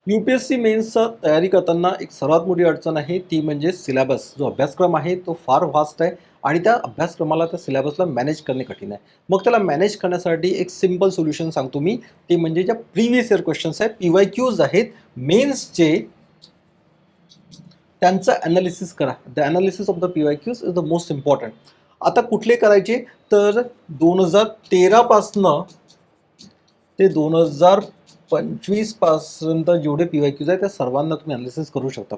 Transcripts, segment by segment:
UPSC मेन्सचा तयारी करताना एक सर्वात मोठी अडचण आहे ती म्हणजे सिलेबस. जो अभ्यासक्रम आहे तो फार व्हास्ट आहे आणि त्या अभ्यासक्रमाला त्या सिलेबसला मॅनेज करणे कठीण आहे. मग त्याला मॅनेज करण्यासाठी एक सिंपल सोल्युशन सांगतो मी. ते म्हणजे ज्या प्रिव्हियस इयर क्वेश्चन्स आहेत, PYQs आहेत मेन्सचे, त्यांचं ॲनालिसिस करा. The analysis of the PYQs is the most important. आता कुठले करायचे तर 2013 पासनं ते 2025 पर्यंत जेवढे PYQs आहेत त्या सर्वांना तुम्ही ॲनालिसिस करू शकता.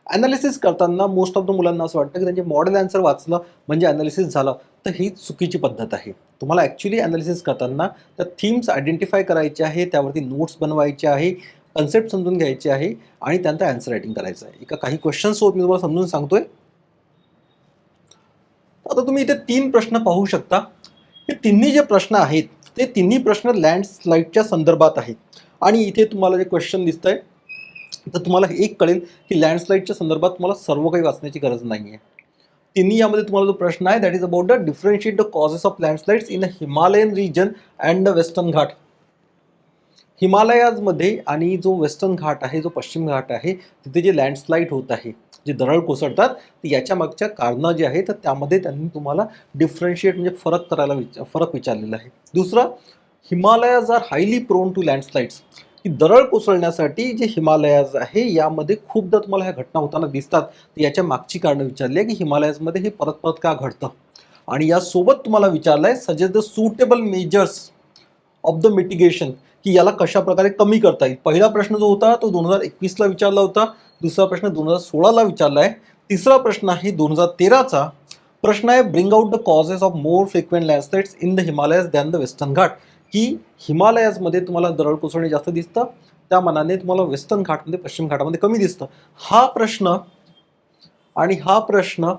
ॲनालिसिस करताना मोस्ट ऑफ द मुलांना असं वाटतं की त्यांचे मॉडेल आन्सर वाचलं म्हणजे ॲनालिसिस झालं, तर ही चुकीची पद्धत आहे. तुम्हाला ॲक्च्युअली ॲनालिसिस करताना त्या थीम्स आयडेंटिफाय करायचे आहे, त्यावरती नोट्स बनवायचे आहे, कन्सेप्ट समजून घ्यायचे आहे आणि त्यानंतर आन्सर रायटिंग करायचं आहे. एका काही क्वेश्चन्ससोबत मी तुम्हाला समजून सांगतोय. आता तुम्ही इथे 3 प्रश्न पाहू शकता. हे तिन्ही जे प्रश्न आहेत, ते तिन्ही प्रश्न लँडस्लाईडच्या संदर्भात आहेत आणि इथे तुम्हाला जे क्वेश्चन दिसतंय, तर तुम्हाला एक कळेल की लँडस्लाईडच्या संदर्भात तुम्हाला सर्व काही वाचण्याची गरज नाही आहे. तिन्ही यामध्ये तुम्हाला जो प्रश्न आहे that is about the differentiate the causes of landslides in a Himalayan region and the western Ghat. हिमालयाजमध्ये आणि जो वेस्टर्न घाट आहे, जो पश्चिम घाट आहे, तिथे जे लँडस्लाईड होत आहे, जे दरड कोसळतात, तर याच्या मागच्या कारणं जी आहेत तर त्यामध्ये त्यांनी तुम्हाला डिफरन्शिएट म्हणजे फरक करायला फरक विचारलेला आहे. दुसरं, Himalayas are highly prone to landslides. की दरड कोसळण्यासाठी जे हिमालयाज आहे यामध्ये खूपदा तुम्हाला ह्या घटना होताना दिसतात. तर याच्या मागची कारणं विचारली आहे की हिमालयाजमध्ये हे परत परत का घडतं. आणि यासोबत तुम्हाला विचारलं आहे suggest the suitable measures of the mitigation, की याला कशा प्रकारे कमी करता येईल. पहिला प्रश्न जो होता तो 2021ला विचारला होता. दुसरा प्रश्न 2016ला विचारला आहे. तिसरा प्रश्न आहे 2013चा. प्रश्न आहे bring out the causes of more frequent landslides in the Himalayas than the western Ghat. की हिमालयाजमध्ये तुम्हाला दरड कोसळणे जास्त दिसतं, त्या मानाने तुम्हाला वेस्टर्न घाटमध्ये, पश्चिम घाटामध्ये कमी दिसतं. हा प्रश्न आणि हा प्रश्न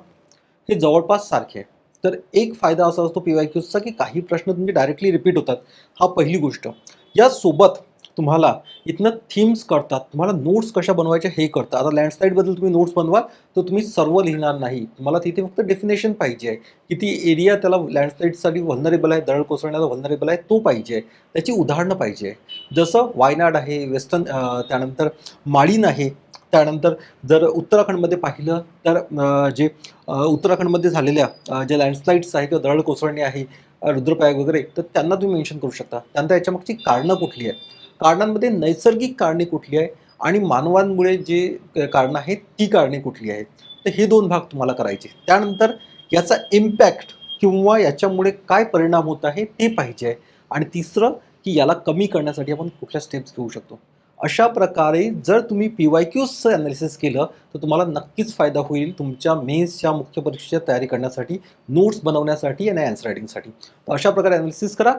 हे जवळपास सारखे आहे. तर एक फायदा असा असतो PYQचा की काही प्रश्न तुमचे डायरेक्टली रिपीट होतात. हा पहिली गोष्ट. यासोबत तुम्हाला इथनं थीम्स कळतात, तुम्हाला नोट्स कशा बनवायच्या हे कळतं. आता लँडस्लाईडबद्दल तुम्ही नोट्स बनवा तर तुम्ही सर्व लिहिणार नाही. तुम्हाला तिथे फक्त डेफिनेशन पाहिजे आहे. किती एरिया त्याला लँडस्लाईडसाठी व्हल्नरेबल आहे, दरड कोसळण्याला व्हल्नरेबल आहे तो पाहिजे आहे. त्याची उदाहरणं पाहिजे आहे. जसं वायनाड आहे, वेस्टर्न त्यानंतर माळीन आहे. त्यानंतर जर उत्तराखंडमध्ये पाहिलं तर जे उत्तराखंडमध्ये झालेल्या ज्या लँडस्लाईड्स आहे किंवा दरड कोसळणे आहे, रुद्रप्रयाग वगैरे, तर त्यांना तुम्ही मेन्शन करू शकता. त्यानंतर याच्यामागची कारणं कुठली आहे, कारणांमध्ये नैसर्गिक कारणे कुठली आहे आणि मानवांमुळे जे कारणं आहेत ती कारणे कुठली आहेत. तर हे 2 भाग तुम्हाला करायचे. त्यानंतर याचा इम्पॅक्ट किंवा याच्यामुळे काय परिणाम होत आहे ते पाहिजे आहे. आणि तिसरं की याला कमी करण्यासाठी आपण कुठल्या स्टेप्स घेऊ शकतो. अशा प्रकारे जर तुम्ही PYQचं ॲनालिसिस केलं तर तुम्हाला नक्कीच फायदा होईल तुमच्या मेन्सच्या मुख्य परीक्षेच्या तयारी करण्यासाठी, नोट्स बनवण्यासाठी आणि आन्सर रायटिंगसाठी. तर अशा प्रकारे ॲनालिसिस करा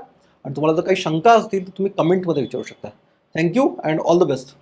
आणि तुम्हाला जर काही शंका असतील तर तुम्ही कमेंटमध्ये विचारू शकता. Thank you and all the best.